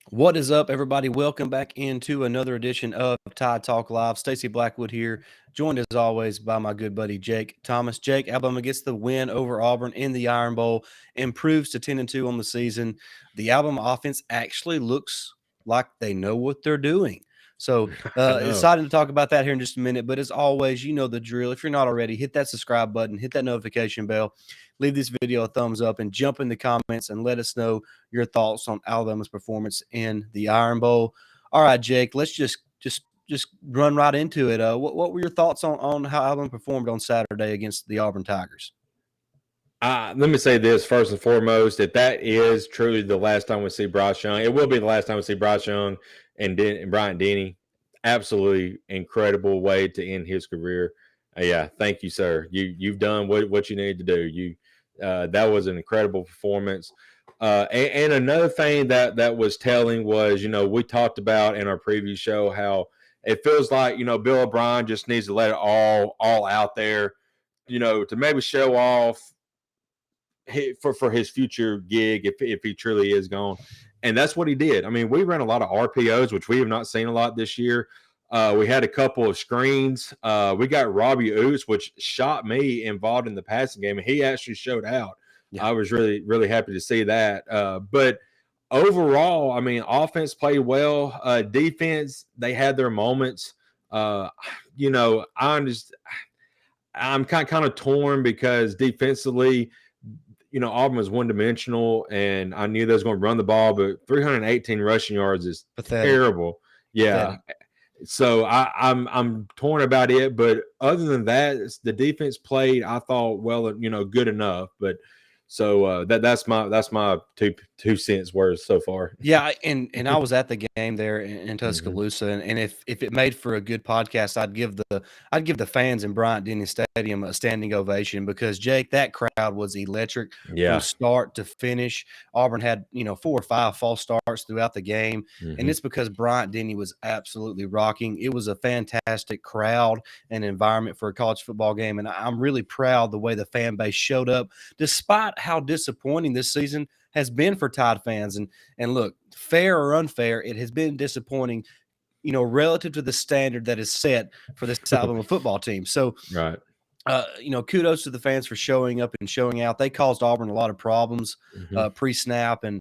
What is up, everybody? Welcome back into another edition of Tide Talk Live. Stacey Blackwood here, joined as always by my good buddy Jake Thomas. Jake, Alabama gets the win over Auburn in the Iron Bowl, improves to 10-2 on the season. The Alabama offense actually looks like they know what they're doing. So I know. excited to talk about that here in just a minute. But as always, you know the drill. If you're not already, hit that subscribe button, hit that notification bell, leave this video a thumbs up, and jump in the comments and let us know your thoughts on Alabama's performance in the Iron Bowl. All right, Jake, let's just run right into it. What were your thoughts on how Alabama performed on Saturday against the Auburn Tigers? Let me say this first and foremost: that is truly the last time we see Bryce Young. It will be the last time we see Bryce Young and Bryant Denny. Absolutely incredible way to end his career. Yeah, thank you, sir. You've done what you need to do. That was an incredible performance. And another thing that was telling was, we talked about in our previous show how it feels like, Bill O'Brien just needs to let it all out there, to maybe show off for his future gig if he truly is gone. And that's what he did. I mean, we ran a lot of RPOs, which we have not seen a lot this year. We had a couple of screens. We got Robbie Oates, which shot me involved in the passing game, and he actually showed out. Yeah. I was really, really happy to see that. But overall, I mean, offense played well. Defense, they had their moments. I'm kind of torn because defensively, Auburn was one dimensional, and I knew they was going to run the ball, but 318 rushing yards is Pathetic. terrible. Yeah. Pathetic. So I'm torn about it, but other than that, the defense played, I thought, well, good enough. But so that's my two cents worth so far. Yeah, and I was at the game there in Mm-hmm. Tuscaloosa, and if it made for a good podcast, I'd give the fans in Bryant Denny Stadium a standing ovation because Jake, that crowd was electric from Yeah. start to finish. Auburn had 4 or 5 false starts throughout the game, and Mm-hmm. it's because Bryant Denny was absolutely rocking. It was a fantastic crowd and environment for a college football game, and I'm really proud the way the fan base showed up, despite how disappointing this season has been for Tide fans. And look, fair or unfair, it has been disappointing, relative to the standard that is set for this Alabama football team. So, Right. kudos to the fans for showing up and showing out. They caused Auburn a lot of problems Mm-hmm. pre-snap, and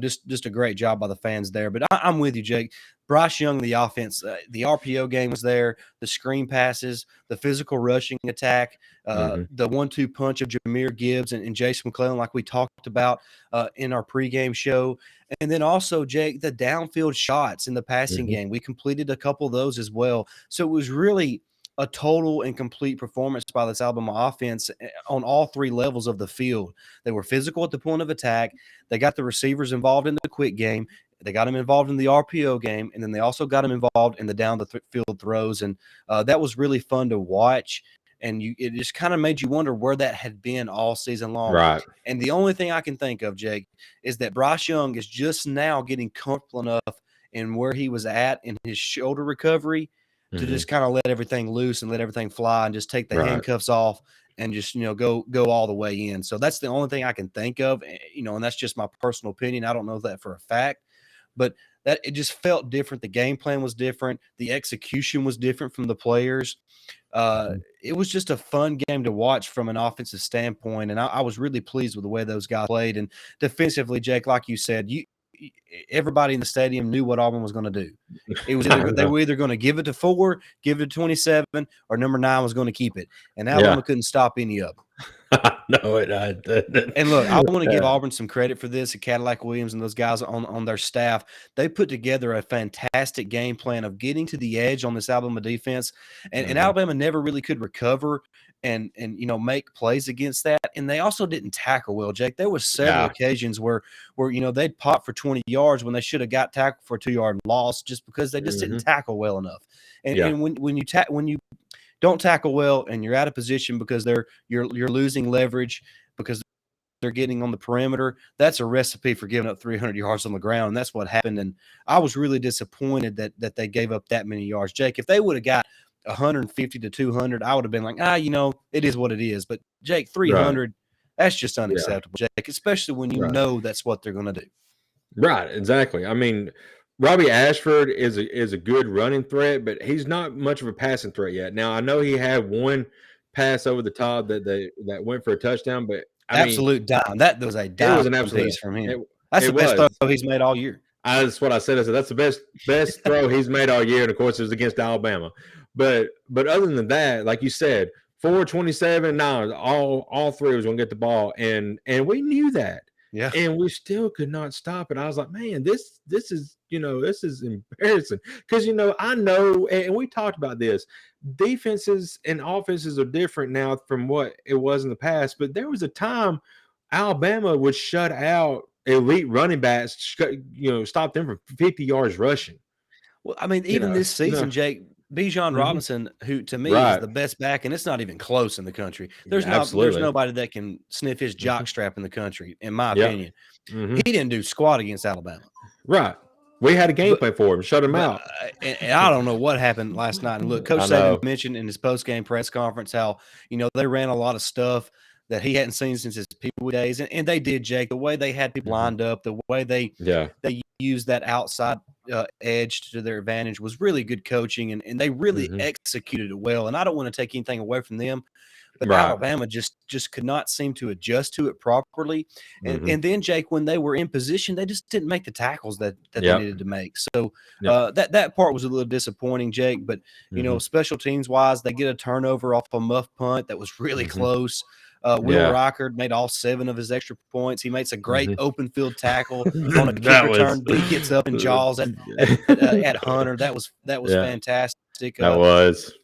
just a great job by the fans there. But I'm with you, Jake. Bryce Young, the offense, the RPO game was there, the screen passes, the physical rushing attack, Mm-hmm. the 1-2 punch of Jahmyr Gibbs and Jason McClellan, like we talked about in our pregame show. And then also, Jake, the downfield shots in the passing Mm-hmm. game. We completed a couple of those as well. So it was really a total and complete performance by this Alabama offense on all 3 levels of the field. They were physical at the point of attack. They got the receivers involved in the quick game. They got them involved in the RPO game, and then they also got them involved in the down the field throws. And that was really fun to watch. And it just kind of made you wonder where that had been all season long. Right. And the only thing I can think of, Jake, is that Bryce Young is just now getting comfortable enough in where he was at in his shoulder recovery to Mm-hmm. just kind of let everything loose and let everything fly and just take the Right. handcuffs off and just go all the way in. So that's the only thing I can think of, and that's just my personal opinion. I don't know that for a fact, but that it just felt different. The game plan was different. The execution was different from the players. Mm-hmm. It was just a fun game to watch from an offensive standpoint, and I was really pleased with the way those guys played. And defensively, Jake, like you said, everybody in the stadium knew what Auburn was going to do. It was I either they know. were either going to give it to 4, give it to 27, or number 9 was going to keep it, and Yeah. Alabama couldn't stop any of them. No, it. And look, I want to give Yeah. Auburn some credit for this. Cadillac Williams and those guys on their staff, they put together a fantastic game plan of getting to the edge on this Alabama defense, and Mm-hmm. Alabama never really could recover and make plays against that. And they also didn't tackle well, Jake. There was several Yeah. occasions where they'd pop for 20 yards when they should have got tackled for a 2-yard loss just because they just didn't Mm-hmm. tackle well enough. And Yeah. and when you don't tackle well and you're out of position because you're losing leverage because they're getting on the perimeter, that's a recipe for giving up 300 yards on the ground. And that's what happened. And I was really disappointed that they gave up that many yards. Jake, if they would have got 150 to 200, I would have been like, it is what it is. But Jake, Right. 300, that's just Yeah. unacceptable, Jake, especially when you Right. know that's what they're going to do. Right, exactly. I mean, Robbie Ashford is a good running threat, but he's not much of a passing threat yet. Now I know he had one pass over the top that went for a touchdown, but I mean, Absolute dime. That was a it was dime an absolute. piece from him. It, That's it the best throw was. he's made all year. That's what I said. I said that's the best throw he's made all year, and of course it was against Alabama. But other than that, like you said, 427. Now all three was going to get the ball, and we knew that, Yeah. and we still could not stop it. I was like, man, this is this is embarrassing because I know, and we talked about this. Defenses and offenses are different now from what it was in the past, but there was a time Alabama would shut out elite running backs, stop them from 50 yards rushing. Well, I mean, You even know, this season, Jake, Bijan Mhm. Robinson, who to me is Right. the best back, and it's not even close in the country. There's Absolutely. nobody that can sniff his Mhm. jock strap in the country, in my Yep. opinion. Mhm. He didn't do squat against Alabama. Right. We had a game But plan for him, shut him but out. and I don't know what happened last night. And look, Coach I Saban know. mentioned in his post game press conference how they ran a lot of stuff that he hadn't seen since his Pee-wee days, and they did, Jake. The way they had people Mhm. lined up, the way Yeah. they used that outside edge to their advantage was really good coaching, and they really Mhm. executed it well. And I don't want to take anything away from them, but Right. Alabama just could not seem to adjust to it properly. And Mhm. and then Jake, when they were in position, they just didn't make the tackles that they Yep. needed to make. So Yep. that part was a little disappointing, Jake. But Mhm. special teams wise, they get a turnover off a muff punt that was really Mhm. close. Will Yeah. Rockard made all 7 of his extra points. He makes a great Mhm. open field tackle on a kick That was return. D gets up and jaws at Hunter. That was Yeah, fantastic. that was.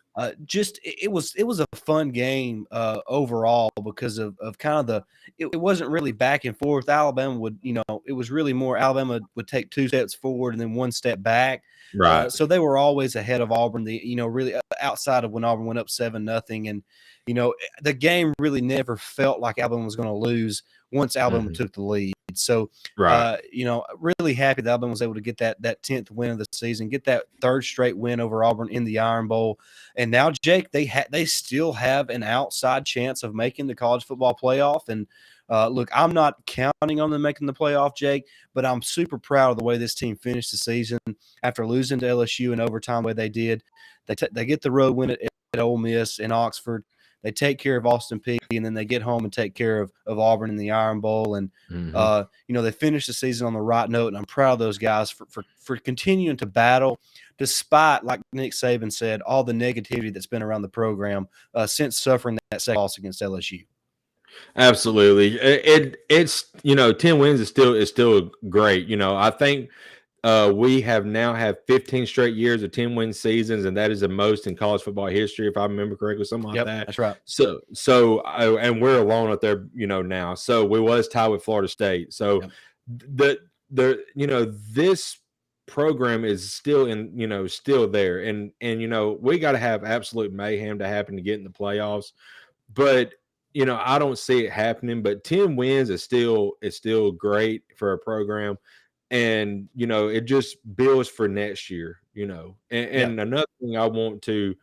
Just it was a fun game overall because of kind of it wasn't really back and forth. Alabama would it was really more Alabama would take 2 steps forward and then 1 step back. Right. So they were always ahead of Auburn. Really outside of when Auburn went up 7-0, and the game really never felt like Alabama was going to lose once Alabama Mhm. took the lead. So Right. really happy that Alabama was able to get that 10th win of the season, get that 3rd straight win over Auburn in the Iron Bowl. And now, Jake, they still have an outside chance of making the college football playoff. And look, I'm not counting on them making the playoff, Jake, but I'm super proud of the way this team finished the season after losing to LSU in overtime the way they did. They get the road win at Ole Miss in Oxford. They take care of Austin Peay, and then they get home and take care of Auburn in the Iron Bowl. And Mhm. they finished the season on the right note, and I'm proud of those guys for continuing to battle despite, like Nick Saban said, all the negativity that's been around the program since suffering that second loss against LSU. Absolutely. It's 10 wins is still great. I think we have now had 15 straight years of 10-win seasons, and that is the most in college football history, if I remember correctly, something like Yep, that. that's right. And we're alone up there, now. So we was tied with Florida State. So Yep. this program is still there, and we got to have absolute mayhem to happen to get in the playoffs. But I don't see it happening. But 10 wins is still great for a program, and it just builds for next year. And, Yeah. and another thing I want to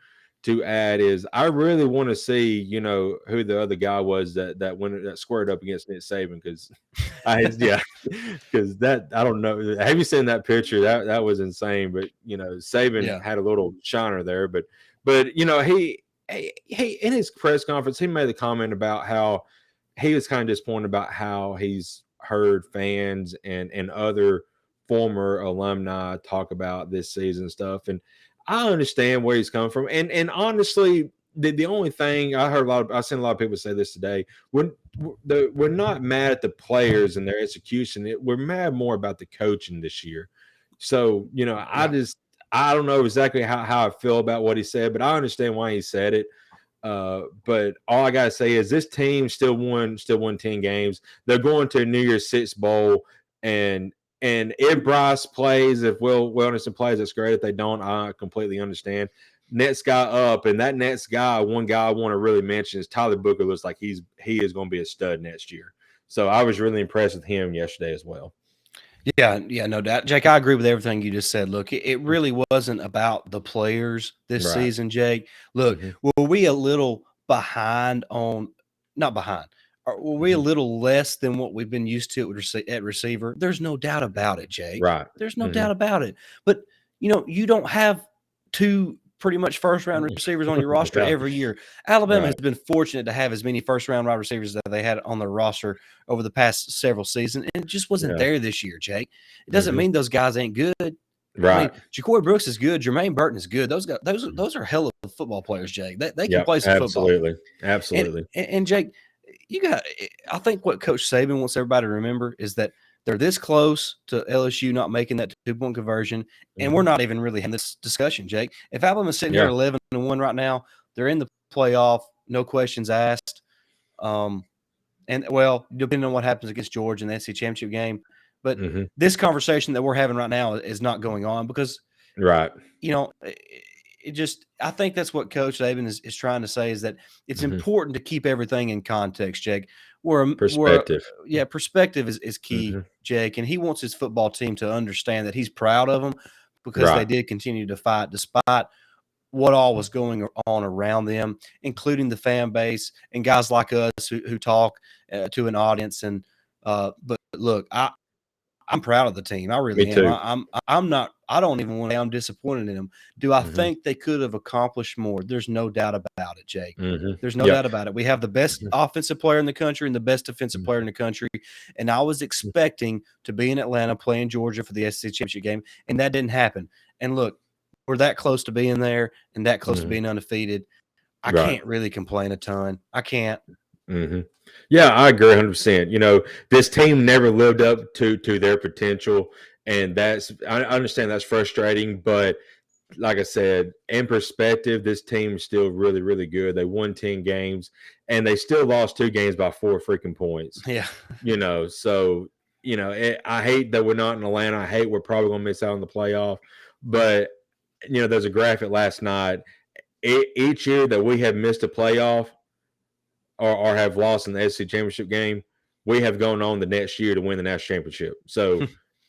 add is I really want to see who the other guy was that squared up against Nick Saban, because yeah, because that I don't know. Have you seen that picture? That was insane. But Saban Yeah. had a little shiner there, but he in his press conference he made the comment about how he was kind of disappointed about how he's heard fans and other former alumni talk about this season stuff, and I understand where he's coming from. And honestly, the only thing I've seen a lot of people say this today, we're not mad at the players and their execution. We're mad more about the coaching this year. So Yeah. I don't know exactly how I feel about what he said, but I understand why he said it. But all I gotta say is this team still won 10 games. They're going to a New Year's Six bowl, and if Bryce plays, if Will Wilderson plays, that's great. If they don't, I completely understand. Next guy up, and that next guy, one guy I want to really mention is Tyler Booker. Looks like he is going to be a stud next year. So I was really impressed with him yesterday as well. Yeah, no doubt. Jake, I agree with everything you just said. Look, it really wasn't about the players this Right. season, Jake. Look, Mhm. were we a little behind on, not behind, Were we a little less than what we've been used to at receiver? There's no doubt about it, Jake. Right. There's no doubt about it. But, you don't have two pretty much first-round receivers on your roster every year. Alabama has been fortunate to have as many first-round wide receivers that they had on their roster over the past several seasons, and it just wasn't there this year, Jake. It doesn't mean those guys ain't good. Right. I mean, Ja'Cory Brooks is good. Jermaine Burton is good. Those guys, those are hell of football players, Jake. They can play some football. Absolutely. And Jake, I think what Coach Saban wants everybody to remember is that they're this close to LSU not making that 2-point conversion, and we're not even really having this discussion, Jake. If Alabama's sitting here 11-1 right now, they're in the playoff, no questions asked. And depending on what happens against Georgia in the SEC championship game, but this conversation that we're having right now is not going on because, I think that's what Coach Saban is trying to say is that it's important to keep everything in context, Jake. Perspective. Perspective is key, Jake, and he wants his football team to understand that he's proud of them because they did continue to fight despite what all was going on around them, including the fan base and guys like us who talk to an audience. And but look, I'm proud of the team. I really Me am. too. I'm not. I don't even want to say I'm disappointed in them. Do I think they could have accomplished more? There's no doubt about it, Jake. There's no doubt about it. We have the best offensive player in the country and the best defensive player in the country. And I was expecting to be in Atlanta playing Georgia for the SEC championship game, and that didn't happen. And look, we're that close to being there and that close to being undefeated. I can't really complain a ton. I can't. Yeah, I agree 100%. This team never lived up to their potential, and I understand that's frustrating, but like I said, in perspective, this team is still really, really good. They won 10 games, and they still lost 2 games by 4 freaking points. Yeah. So, I hate that we're not in Atlanta. I hate we're probably going to miss out on the playoff, but, there's a graphic last night. Each year that we have missed a playoff, or have lost in the SEC championship game, we have gone on the next year to win the national championship. So,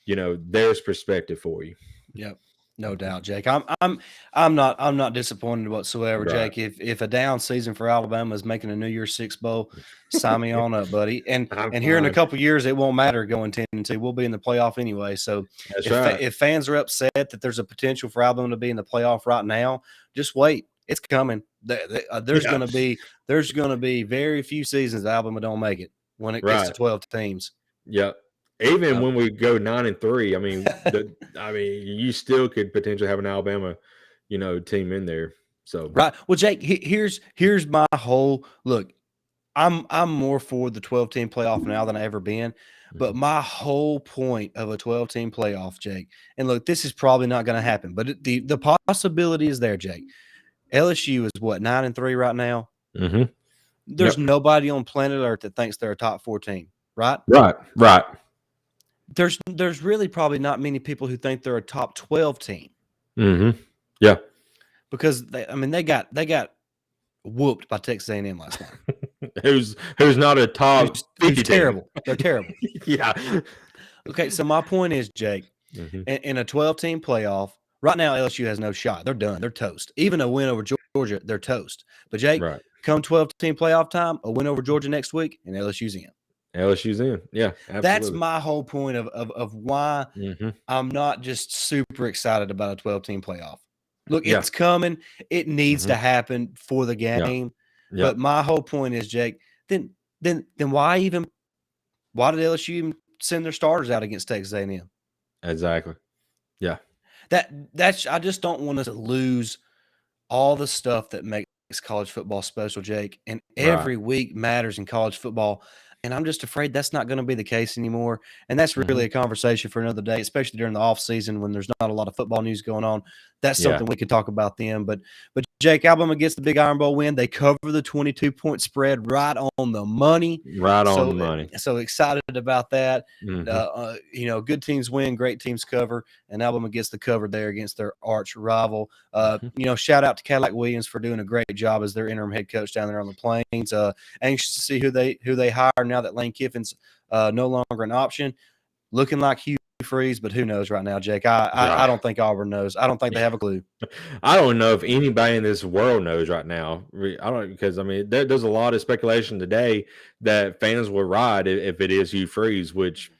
there's perspective for you. Yep. No doubt, Jake. I'm not disappointed whatsoever, Jake. If a down season for Alabama is making a New Year's Six bowl, sign me on up, buddy. And here in a couple of years, it won't matter going 10-2. We'll be in the playoff anyway. So if fans are upset that there's a potential for Alabama to be in the playoff right now, just wait. It's coming. There's going to be very few seasons that Alabama don't make it when it gets to 12 teams. Yeah. Even when we go 9-3, I mean, you still could potentially have an Alabama, team in there. So right. Well, Jake, here's my whole look. I'm more for the 12-team playoff now than I ever been. But my whole point of a 12-team playoff, Jake, and look, this is probably not going to happen, but the possibility is there, Jake. LSU is what, 9-3 right now? There's nobody on planet Earth that thinks they're a top 4 team, right? Right. There's really probably not many people who think they're a top 12 team. Yeah. Because they got whooped by Texas A&M last night. who's not a top 50 terrible. They're terrible. Yeah. Okay, so my point is, Jake, in a 12-team playoff, right now LSU has no shot. They're done. They're toast. Even a win over Georgia, they're toast. But Jake, come 12-team playoff time, a win over Georgia next week, and LSU's in. LSU's in. Yeah, absolutely. That's my whole point of why I'm not just super excited about a 12-team playoff. Look, it's coming. It needs to happen for the game. Yeah. But my whole point is, Jake, then why did LSU even send their starters out against Texas A&M? Exactly. Yeah. That's I just don't want us to lose all the stuff that makes college football special, Jake. And every week matters in college football. And I'm just afraid that's not going to be the case anymore. And that's really a conversation for another day, especially during the off season when there's not a lot of football news going on. That's something we could talk about then. But Jake, Alabama gets the Big Iron Bowl win. They cover the 22-point spread right on the money. Right on the money. So excited about that. Good teams win, great teams cover, and Alabama gets the cover there against their arch rival. Shout out to Cadillac Williams for doing a great job as their interim head coach down there on the Plains. Anxious to see who they hire now that Lane Kiffin's no longer an option. Looking like Hugh Freeze, but who knows right now, Jake? I don't think Auburn knows. I don't think they have a clue. I don't know if anybody in this world knows right now. I don't, because I mean, there's a lot of speculation today that fans will ride if it is Hugh Freeze, which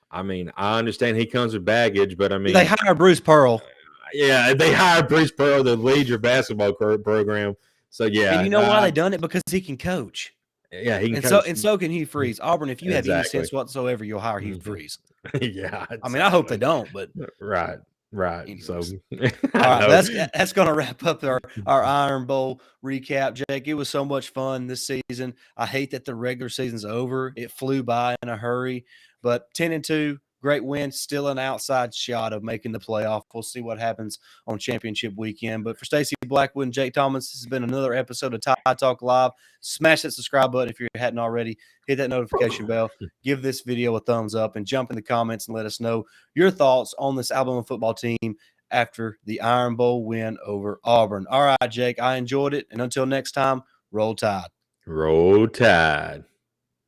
I mean, I understand he comes with baggage, but I mean, They hire Bruce Pearl. Yeah, they hired Bryce Young to lead your basketball program. So yeah, And you know why they done it? Because he can coach. Yeah, he can and coach. so can Hugh Freeze. Auburn, if you have any Exactly. sense whatsoever, you'll hire Hugh Freeze. Yeah, exactly. I mean, I hope they don't, but right. anyways. So all right, that's going to wrap up our Iron Bowl recap, Jake. It was so much fun this season. I hate that the regular season's over. It flew by in a hurry, but 10-2. Great win, still an outside shot of making the playoff. We'll see what happens on championship weekend. But for Stacey Blackwood and Jake Thomas, this has been another episode of Tide Talk Live. Smash that subscribe button if you hadn't already. Hit that notification bell. Give this video a thumbs up and jump in the comments and let us know your thoughts on this Alabama football team after the Iron Bowl win over Auburn. All right, Jake, I enjoyed it. And until next time, roll Tide. Roll Tide.